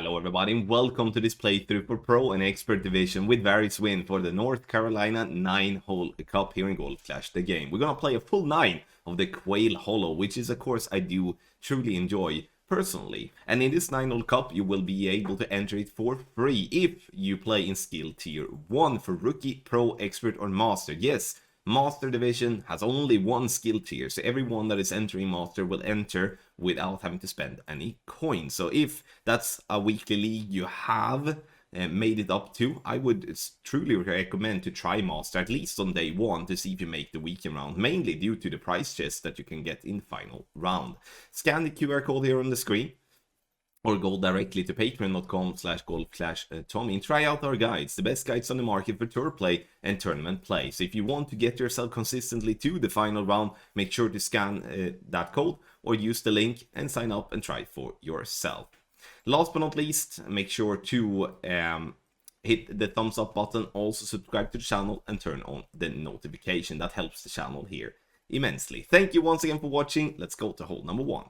Hello everybody and welcome to this playthrough for Pro and Expert Division with various win for the North Carolina 9-hole cup here in Golf Clash the game. We're gonna play a full 9 of the Quail Hollow, which is a course I do truly enjoy personally. And in this 9-hole cup you will be able to enter it for free if you play in skill tier 1 for Rookie, Pro, Expert or Master. Yes, Master Division has only one skill tier, so everyone that is entering Master will enter without having to spend any coins. So if that's a weekly league you have made it up to, I would truly recommend to try Master at least on day 1 to see if you make the weekend round, mainly due to the prize chest that you can get in the final round. Scan the QR code here on the screen, or go directly to patreon.com/golf/Tommy and try out our guides, the best guides on the market for tour play and tournament play. So if you want to get yourself consistently to the final round, make sure to scan that code or use the link and sign up and try for yourself. Last but not least, make sure to hit the thumbs up button, also subscribe to the channel and turn on the notification. That helps the channel here immensely. Thank you once again for watching. Let's go to hole number 1.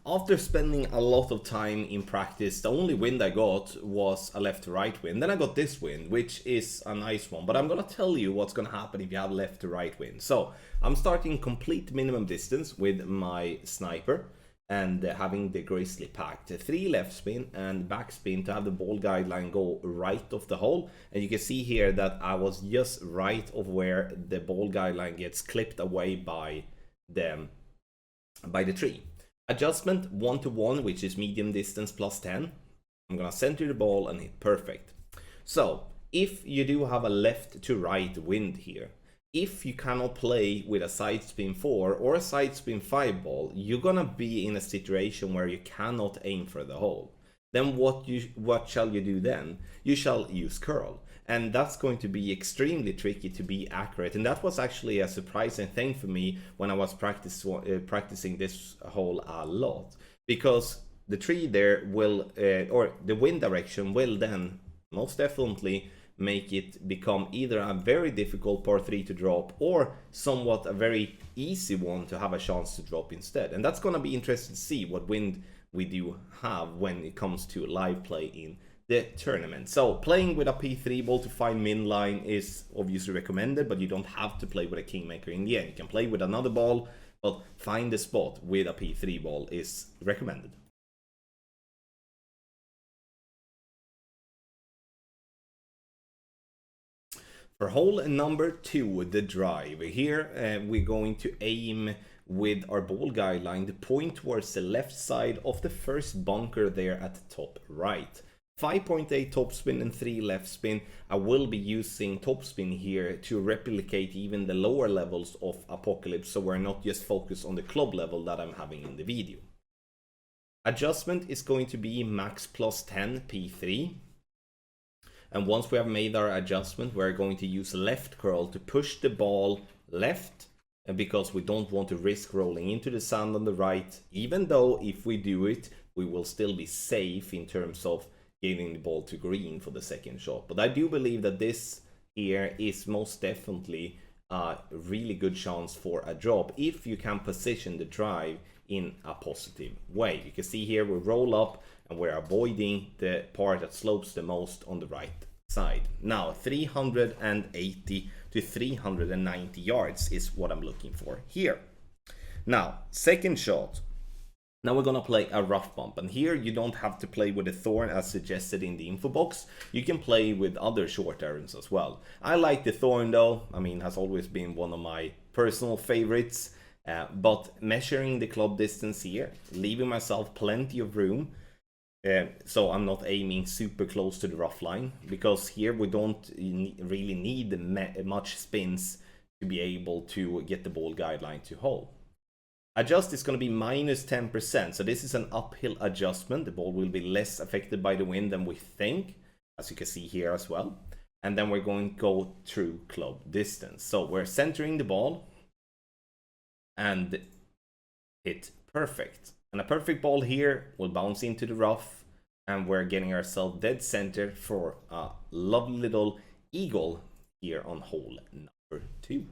After spending a lot of time in practice, the only wind I got was a left to right wind. Then I got this wind, which is a nice one, but I'm gonna tell you what's gonna happen if you have left to right wind. So I'm starting complete minimum distance with my sniper and having the grizzly packed. 3 left spin and back spin to have the ball guideline go right of the hole. And you can see here that I was just right of where the ball guideline gets clipped away by the tree. Adjustment 1-to-1, which is medium distance plus 10. I'm gonna center the ball and hit perfect. So if you do have a left to right wind here, if you cannot play with a side spin 4 or a side spin 5 ball, you're gonna be in a situation where you cannot aim for the hole. Then what shall you do then? You shall use curl. And that's going to be extremely tricky to be accurate. And that was actually a surprising thing for me when I was practicing this hole a lot. Because the tree there will, or the wind direction will then most definitely make it become either a very difficult par 3 to drop or somewhat a very easy one to have a chance to drop instead. And that's going to be interesting to see what wind we do have when it comes to live play in the tournament. So playing with a P3 ball to find min line is obviously recommended, but you don't have to play with a Kingmaker in the end. You can play with another ball, but find the spot with a P3 ball is recommended. For hole number 2, the drive. Here we're going to aim with our ball guideline to point towards the left side of the first bunker there at the top right. 5.8 topspin and 3 left spin. I will be using topspin here to replicate even the lower levels of Apocalypse, so we're not just focused on the club level that I'm having in the video. Adjustment is going to be max plus 10 P3. And once we have made our adjustment, we're going to use left curl to push the ball left, and because we don't want to risk rolling into the sand on the right, even though if we do it, we will still be safe in terms of getting the ball to green for the second shot. But I do believe that this here is most definitely a really good chance for a drop if you can position the drive in a positive way. You can see here we roll up and we're avoiding the part that slopes the most on the right side. Now 380 to 390 yards is what I'm looking for here. Now second shot. Now we're gonna play a rough bump, and here you don't have to play with a thorn as suggested in the info box. You can play with other short irons as well. I like the thorn though. I mean, has always been one of my personal favorites. But measuring the club distance here, leaving myself plenty of room, so I'm not aiming super close to the rough line, because here we don't really need much spins to be able to get the ball guideline to hole. Adjust is going to be minus 10%, so this is an uphill adjustment. The ball will be less affected by the wind than we think, as you can see here as well. And then we're going to go through club distance. So we're centering the ball and hit perfect. And a perfect ball here will bounce into the rough, and we're getting ourselves dead center for a lovely little eagle here on hole number 2.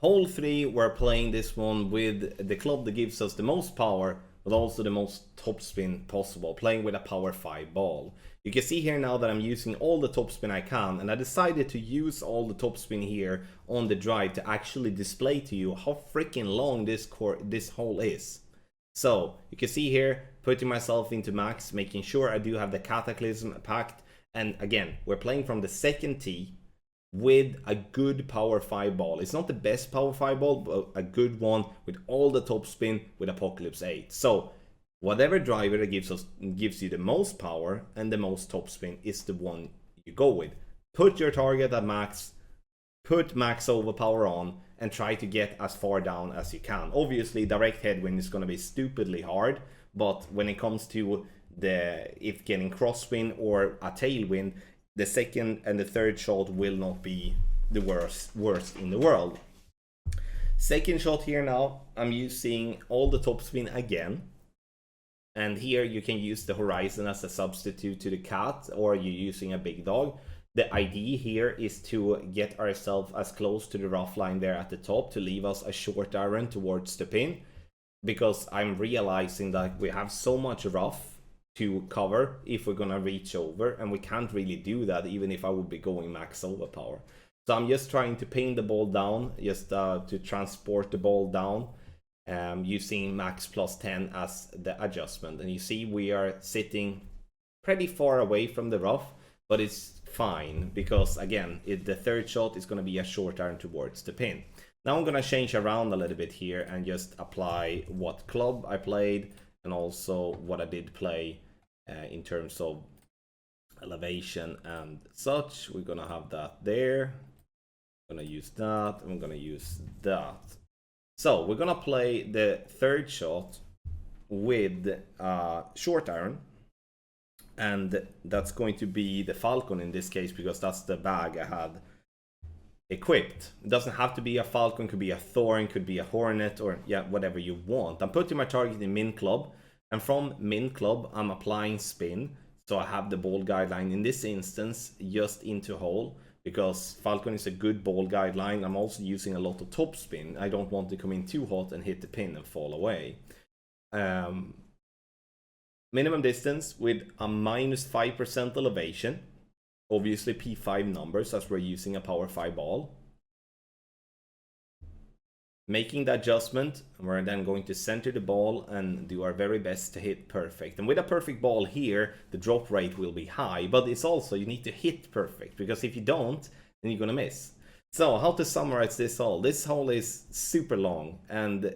Hole 3, we're playing this one with the club that gives us the most power, but also the most topspin possible, playing with a power 5 ball. You can see here now that I'm using all the topspin I can, and I decided to use all the topspin here on the drive to actually display to you how freaking long this hole is. So you can see here, putting myself into max, making sure I do have the Cataclysm packed, and again, we're playing from the second tee with a good power 5 ball. It's not the best power 5 ball, but a good one with all the topspin with Apocalypse 8. So whatever driver that gives you the most power and the most topspin is the one you go with. Put your target at max, put max overpower on, and try to get as far down as you can. Obviously, direct headwind is going to be stupidly hard, but when it comes to if getting crosswind or a tailwind, the second and the third shot will not be the worst in the world. Second shot here now, I'm using all the topspin again. And here you can use the Horizon as a substitute to the cat, or you're using a big dog. The idea here is to get ourselves as close to the rough line there at the top to leave us a short iron towards the pin. Because I'm realizing that we have so much rough to cover if we're gonna reach over, and we can't really do that even if I would be going max overpower. So I'm just trying to pin the ball down, just to transport the ball down, using max plus 10 as the adjustment. And you see we are sitting pretty far away from the rough, but it's fine because again, the third shot is going to be a short iron towards the pin. Now I'm going to change around a little bit here and just apply what club I played and also what I did play in terms of elevation and such. We're going to have that there. I'm going to use that. I'm going to use that. So we're going to play the third shot with short iron. And that's going to be the Falcon in this case, because that's the bag I had equipped. It doesn't have to be a Falcon, could be a Thorn, could be a Hornet, or yeah, whatever you want. I'm putting my target in min club, and from min club I'm applying spin, so I have the ball guideline in this instance just into hole, because Falcon is a good ball guideline. I'm also using a lot of top spin. I don't want to come in too hot and hit the pin and fall away. Minimum distance with a minus 5% elevation. Obviously P5 numbers as we're using a power 5 ball. Making the adjustment, we're then going to center the ball and do our very best to hit perfect. And with a perfect ball here, the drop rate will be high, but it's also you need to hit perfect, because if you don't, then you're gonna miss. So how to summarize this hole? This hole is super long, and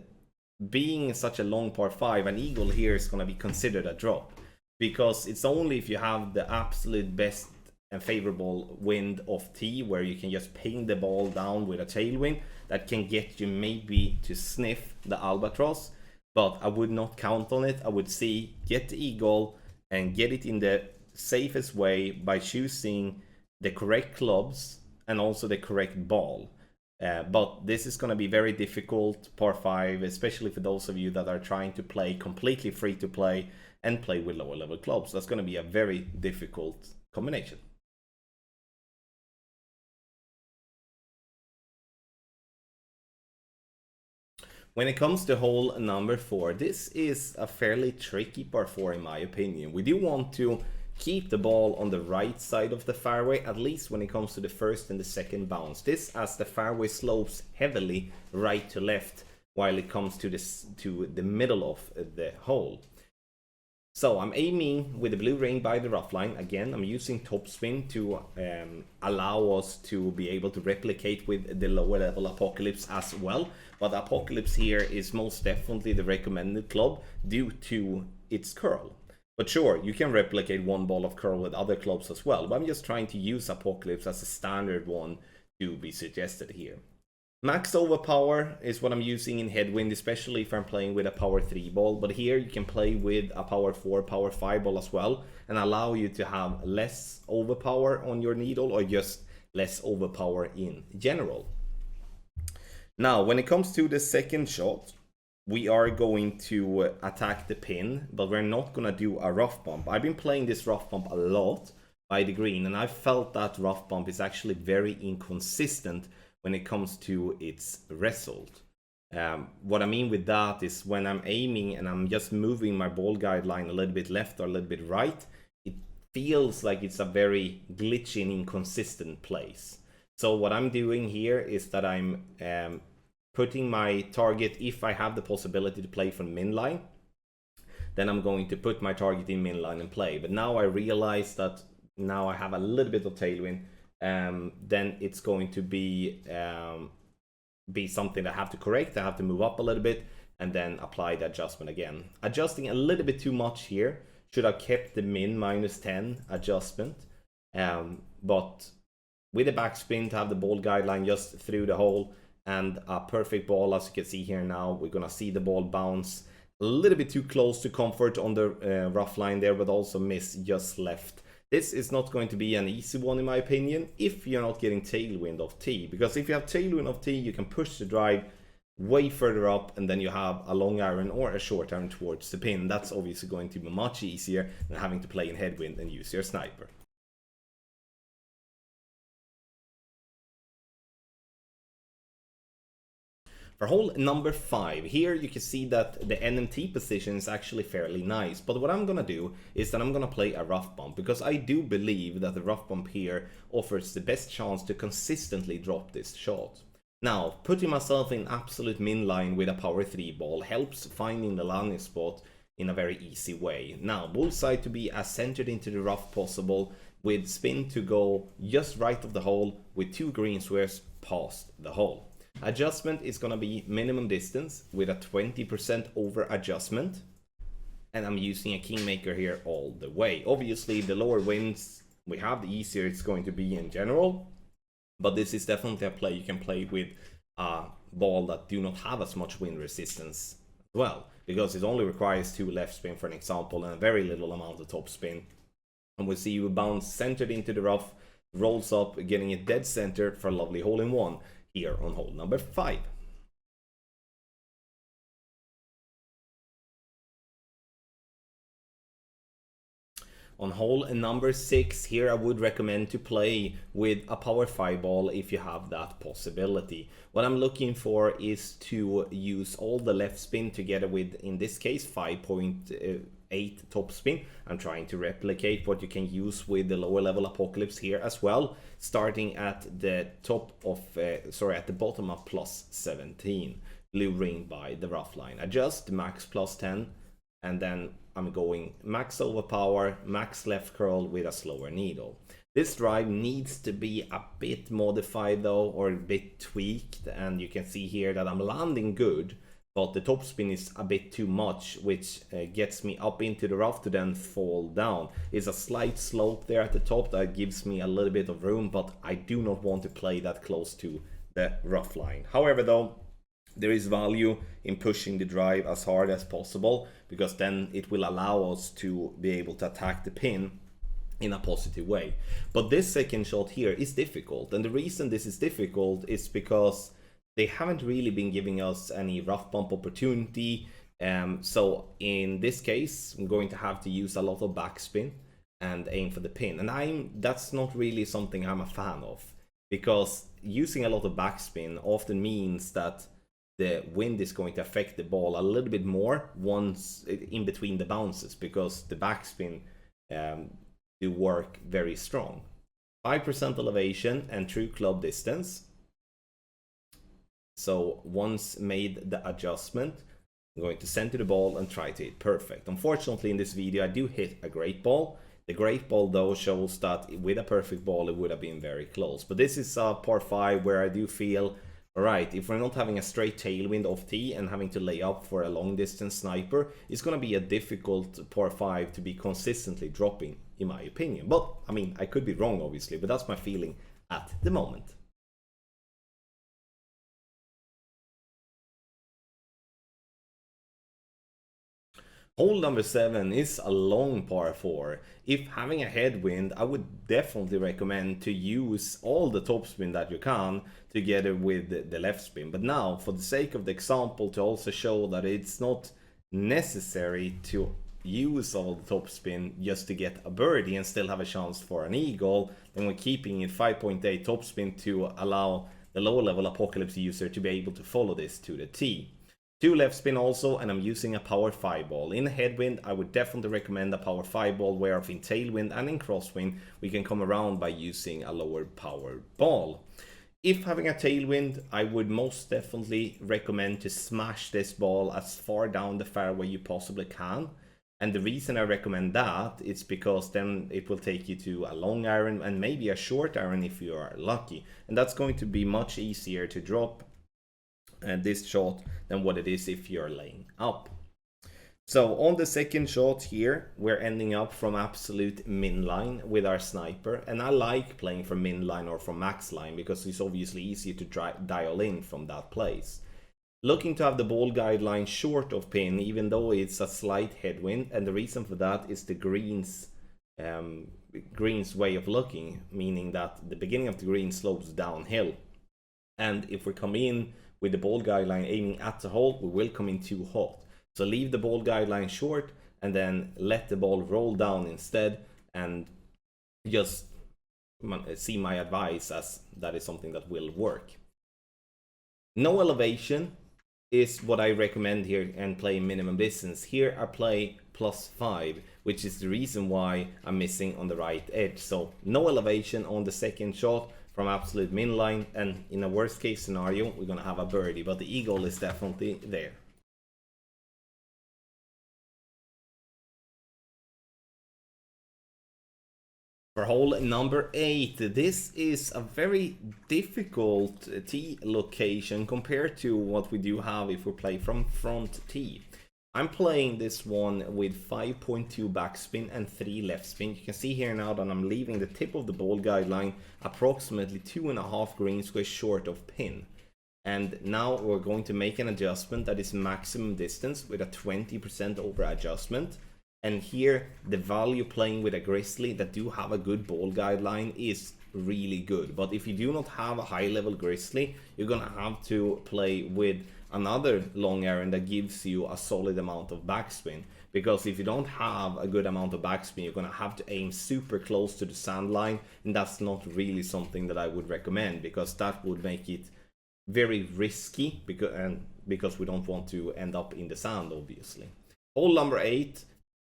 being such a long par 5, an eagle here is gonna be considered a drop, because it's only if you have the absolute best and favorable wind of tee where you can just ping the ball down with a tailwind that can get you maybe to sniff the albatross. But I would not count on it. I would see get the eagle and get it in the safest way by choosing the correct clubs and also the correct ball. But this is going to be very difficult par 5, especially for those of you that are trying to play completely free to play and play with lower level clubs. That's going to be a very difficult combination. When it comes to hole number 4, this is a fairly tricky par 4 in my opinion. We do want to keep the ball on the right side of the fairway, at least when it comes to the first and the second bounce. This as the fairway slopes heavily right to left while it comes to the middle of the hole. So I'm aiming with the blue ring by the rough line. Again, I'm using topspin to allow us to be able to replicate with the lower level Apocalypse as well. But Apocalypse here is most definitely the recommended club due to its curl. But sure, you can replicate one ball of curl with other clubs as well. But I'm just trying to use Apocalypse as a standard one to be suggested here. Max overpower is what I'm using in headwind, especially if I'm playing with a power 3 ball. But here you can play with a power 4, power 5 ball as well, and allow you to have less overpower on your needle, or just less overpower in general. Now, when it comes to the second shot, we are going to attack the pin, but we're not going to do a rough bump. I've been playing this rough bump a lot by the green, and I felt that rough bump is actually very inconsistent when it comes to its result. What I mean with that is when I'm aiming and I'm just moving my ball guideline a little bit left or a little bit right, it feels like it's a very glitchy and inconsistent place. So what I'm doing here is that I'm putting my target, if I have the possibility to play from min line, then I'm going to put my target in min line and play. But now I realize that now I have a little bit of tailwind, then it's going to be something that I have to correct. I have to move up a little bit and then apply the adjustment again. Adjusting a little bit too much here. Should have kept the min -10 adjustment. But with the backspin to have the ball guideline just through the hole and a perfect ball, as you can see here now, we're gonna see the ball bounce a little bit too close to comfort on the rough line there, but also miss just left. This is not going to be an easy one in my opinion if you're not getting tailwind of tee, because if you have tailwind of tee, you can push the drive way further up and then you have a long iron or a short iron towards the pin. That's obviously going to be much easier than having to play in headwind and use your sniper. For hole number 5, here you can see that the NMT position is actually fairly nice, but what I'm gonna do is that I'm gonna play a rough bump, because I do believe that the rough bump here offers the best chance to consistently drop this shot. Now, putting myself in absolute min line with a power 3 ball helps finding the landing spot in a very easy way. Now, bullseye to be as centered into the rough possible, with spin to go just right of the hole with 2 green squares past the hole. Adjustment is going to be minimum distance with a 20% over adjustment, and I'm using a kingmaker here all the way. Obviously, the lower winds we have, the easier it's going to be in general, but this is definitely a play you can play with a ball that do not have as much wind resistance as well, because it only requires 2 left spin for an example and a very little amount of top spin, and we'll see you bounce centered into the rough, rolls up, getting it dead center for a lovely hole-in-one here on hole number 5. On hole number 6, here I would recommend to play with a power 5 ball if you have that possibility. What I'm looking for is to use all the left spin together with, in this case, 5.8 top spin. I'm trying to replicate what you can use with the lower level Apocalypse here as well, starting at the top of, at the bottom of +17, luring by the rough line. Adjust max +10, and then I'm going max overpower, max left curl with a slower needle. This drive needs to be a bit modified though, or a bit tweaked, and you can see here that I'm landing good, but the topspin is a bit too much, which gets me up into the rough to then fall down. It's a slight slope there at the top that gives me a little bit of room, but I do not want to play that close to the rough line. However though, there is value in pushing the drive as hard as possible, because then it will allow us to be able to attack the pin in a positive way. But this second shot here is difficult, and the reason this is difficult is because they haven't really been giving us any rough bump opportunity. So in this case, I'm going to have to use a lot of backspin and aim for the pin. And that's not really something I'm a fan of, because using a lot of backspin often means that the wind is going to affect the ball a little bit more once in between the bounces, because the backspin do work very strong. 5% elevation and true club distance. So once made the adjustment, I'm going to center the ball and try to hit perfect. Unfortunately, in this video, I do hit a great ball. The great ball though shows that with a perfect ball, it would have been very close. But this is a par 5 where I do feel, alright, if we're not having a straight tailwind off tee and having to lay up for a long distance sniper, it's going to be a difficult par 5 to be consistently dropping, in my opinion. But, I mean, I could be wrong obviously, but that's my feeling at the moment. Hole number 7 is a long par 4. If having a headwind, I would definitely recommend to use all the topspin that you can together with the left spin. But now, for the sake of the example, to also show that it's not necessary to use all the topspin just to get a birdie and still have a chance for an eagle, then we're keeping it 5.8 topspin to allow the lower level Apocalypse user to be able to follow this to the T. 2 left spin also, and I'm using a power 5 ball. In headwind, I would definitely recommend a power 5 ball, whereas in tailwind and in crosswind, we can come around by using a lower power ball. If having a tailwind, I would most definitely recommend to smash this ball as far down the fairway you possibly can. And the reason I recommend that is because then it will take you to a long iron and maybe a short iron if you are lucky. And that's going to be much easier to drop this shot than what it is if you're laying up. So on the second shot here, we're ending up from absolute min line with our sniper, and I like playing from min line or from max line because it's obviously easier to dial in from that place. Looking to have the ball guideline short of pin, even though it's a slight headwind, and the reason for that is the green's way of looking, meaning that the beginning of the green slopes downhill, and if we come in with the ball guideline aiming at the hole, we will come in too hot. So leave the ball guideline short and then let the ball roll down instead, and just see my advice as that is something that will work. No elevation is what I recommend here, and play minimum distance. Here I play +5, which is the reason why I'm missing on the right edge. So no elevation on the second shot from absolute min line, and in a worst case scenario we're gonna have a birdie, but the eagle is definitely there. For hole number 8, this is a very difficult tee location compared to what we do have if we play from front tee. I'm playing this one with 5.2 backspin and 3 left spin. You can see here now that I'm leaving the tip of the ball guideline approximately 2.5 green squares short of pin. And now we're going to make an adjustment that is maximum distance with a 20% over adjustment. And here the value playing with a grizzly that do have a good ball guideline is really good. But if you do not have a high level grizzly, you're gonna have to play with another long iron that gives you a solid amount of backspin. Because if you don't have a good amount of backspin, you're gonna have to aim super close to the sand line, and that's not really something that I would recommend, because that would make it very risky, because we don't want to end up in the sand, obviously. Hole number 8.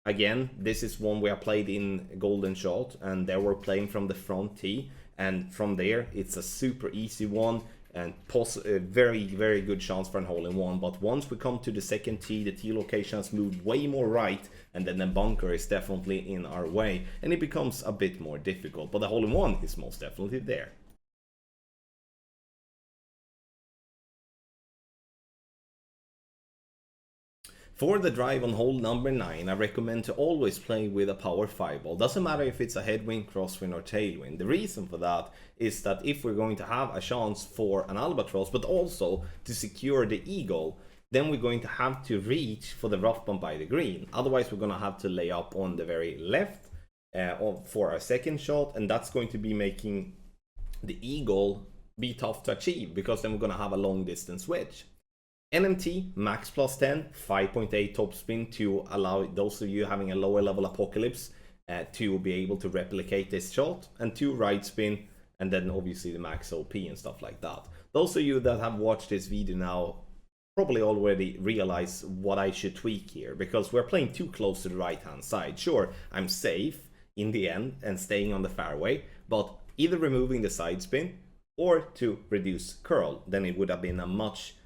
Again, this is one we have played in Golden Shot, and there we're playing from the front tee, and from there it's a super easy one and a very, very good chance for an hole-in-one. But once we come to the second tee, the tee location has moved way more right, and then the bunker is definitely in our way, and it becomes a bit more difficult, but the hole-in-one is most definitely there. For the drive on hole number 9, I recommend to always play with a power 5 ball. Doesn't matter if it's a headwind, crosswind or tailwind. The reason for that is that if we're going to have a chance for an albatross, but also to secure the eagle, then we're going to have to reach for the rough bump by the green. Otherwise we're going to have to lay up on the very left for our second shot, and that's going to be making the eagle be tough to achieve, because then we're going to have a long distance wedge. NMT, max +10, 5.8 topspin to allow those of you having a lower level Apocalypse to be able to replicate this shot, and 2 right spin, and then obviously the max OP and stuff like that. Those of you that have watched this video now probably already realize what I should tweak here, because we're playing too close to the right hand side. Sure, I'm safe in the end and staying on the fairway, but either removing the side spin or to reduce curl, then it would have been a much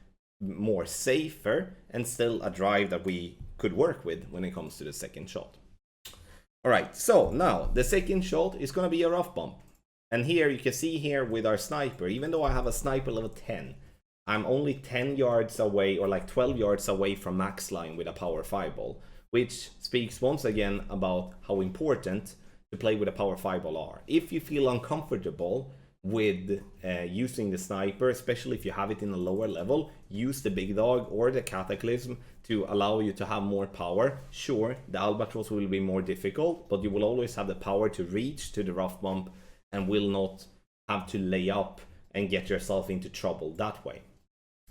more safer and still a drive that we could work with when it comes to the second shot. Alright, so now the second shot is going to be a rough bump, and here you can see here with our sniper, even though I have a sniper level 10, I'm only 10 yards away, or like 12 yards away from max line with a power 5 ball, which speaks once again about how important to play with a power 5 ball are. If you feel uncomfortable with using the sniper, especially if you have it in a lower level, use the big dog or the cataclysm to allow you to have more power. Sure, the albatross will be more difficult, but you will always have the power to reach to the rough bump and will not have to lay up and get yourself into trouble that way.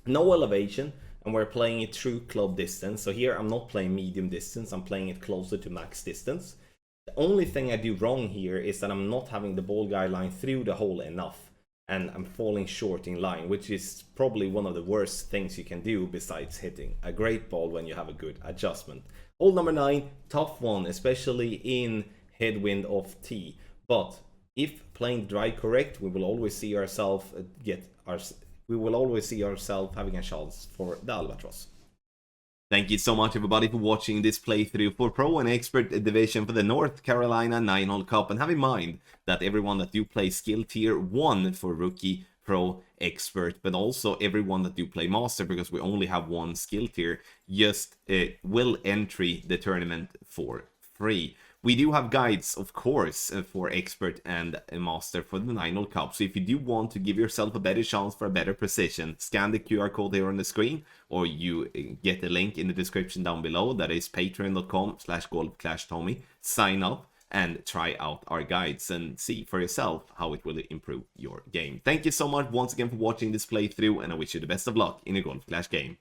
No elevation, and we're playing it through club distance. So here I'm not playing medium distance, I'm playing it closer to max distance. The only thing I do wrong here is that I'm not having the ball guideline through the hole enough. and I'm falling short in line, which is probably one of the worst things you can do besides hitting a great ball when you have a good adjustment. Hole number 9, tough one, especially in headwind of tee. But if playing dry correct, we will always see ourselves having a chance for the albatross. Thank you so much everybody for watching this playthrough for Pro and Expert Division for the North Carolina 9-hole Cup, and have in mind that everyone that do play skill tier 1 for Rookie, Pro, Expert, but also everyone that do play Master, because we only have one skill tier, just will entry the tournament for free. We do have guides, of course, for Expert and Master for the 9-hole Cup. So if you do want to give yourself a better chance for a better precision, scan the QR code here on the screen, or you get the link in the description down below. That is patreon.com/golfclashtommy. Sign up and try out our guides and see for yourself how it will improve your game. Thank you so much once again for watching this playthrough, and I wish you the best of luck in your Golf Clash game.